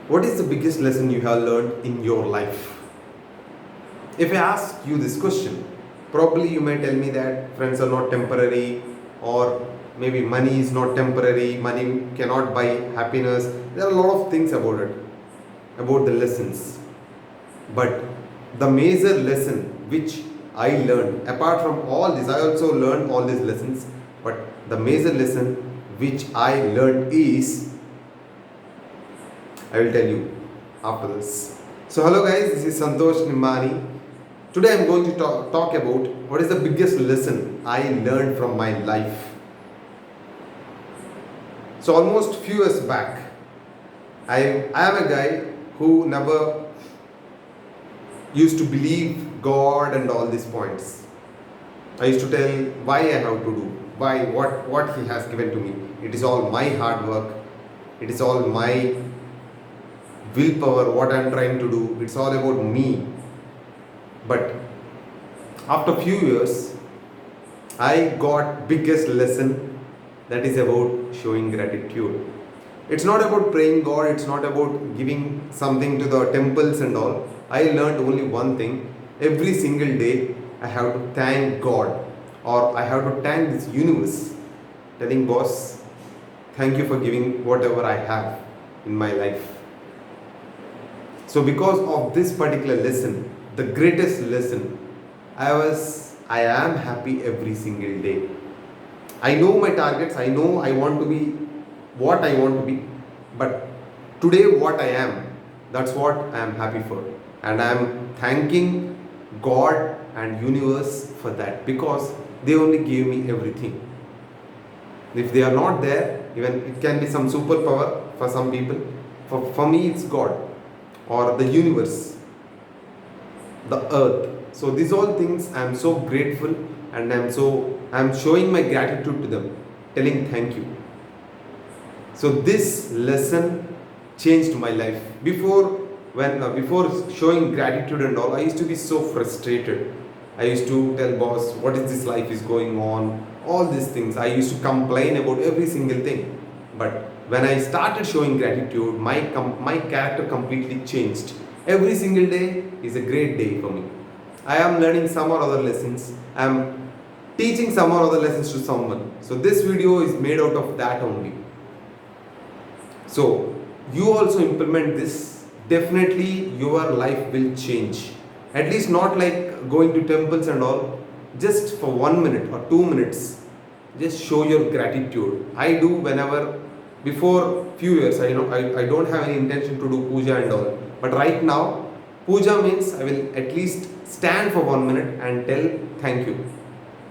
What is the biggest lesson you have learned in your life? If I ask you this question, probably you may tell me that friends are not temporary, or maybe money is not temporary, money cannot buy happiness. There are a lot of things about it, about the lessons. But the major lesson which I learned, apart from all this, I also learned all these lessons, but the major lesson which I learned is, I will tell you after this. So hello guys, this is Santosh Nimani. Today I am going to talk about what is the biggest lesson I learned from my life. So almost few years back, I am a guy who never used to believe God and all these points. I used to tell why I have to do, why what He has given to me. It is all my hard work. It is all my willpower, what I am trying to do. It's all about me. But after few years, I got biggest lesson, that is about showing gratitude. It's not about praying God, it's not about giving something to the temples and all. I learned only one thing. Every single day I have to thank God, or I have to thank this universe, telling boss, thank you for giving whatever I have in my life. So because of this particular lesson, the greatest lesson, I am happy every single day. I know my targets, I know I want to be what I want to be, but today what I am, that's what I am happy for. And I am thanking God and universe for that, because they only gave me everything. If they are not there, even it can be some superpower for some people. For me, it's God or the universe, the earth. So these all things I am so grateful, and I am showing my gratitude to them, telling thank you. So this lesson changed my life. Before showing gratitude and all, I used to be so frustrated. I used to tell boss, what is this life is going on, all these things. I used to complain about every single thing. But when I started showing gratitude, my character completely changed. Every single day is a great day for me. I am learning some or other lessons. I am teaching some or other lessons to someone. So this video is made out of that only. So you also implement this, definitely your life will change. At least not like going to temples and all. Just for 1 minute or 2 minutes, just show your gratitude. I do whenever, before few years, I don't have any intention to do puja and all. But right now, puja means I will at least stand for 1 minute and tell thank you.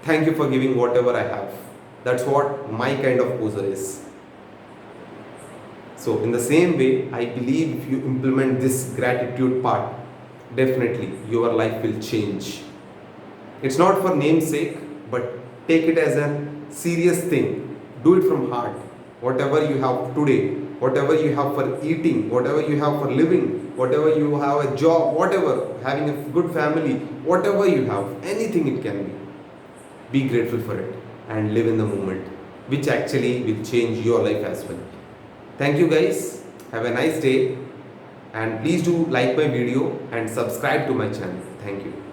Thank you for giving whatever I have. That's what my kind of puja is. So in the same way, I believe if you implement this gratitude part, definitely your life will change. It's not for namesake, but take it as a serious thing. Do it from heart. Whatever you have today, whatever you have for eating, whatever you have for living, whatever you have a job, whatever, having a good family, whatever you have, anything it can be. Be grateful for it and live in the moment, which actually will change your life as well. Thank you guys. Have a nice day, and please do like my video and subscribe to my channel. Thank you.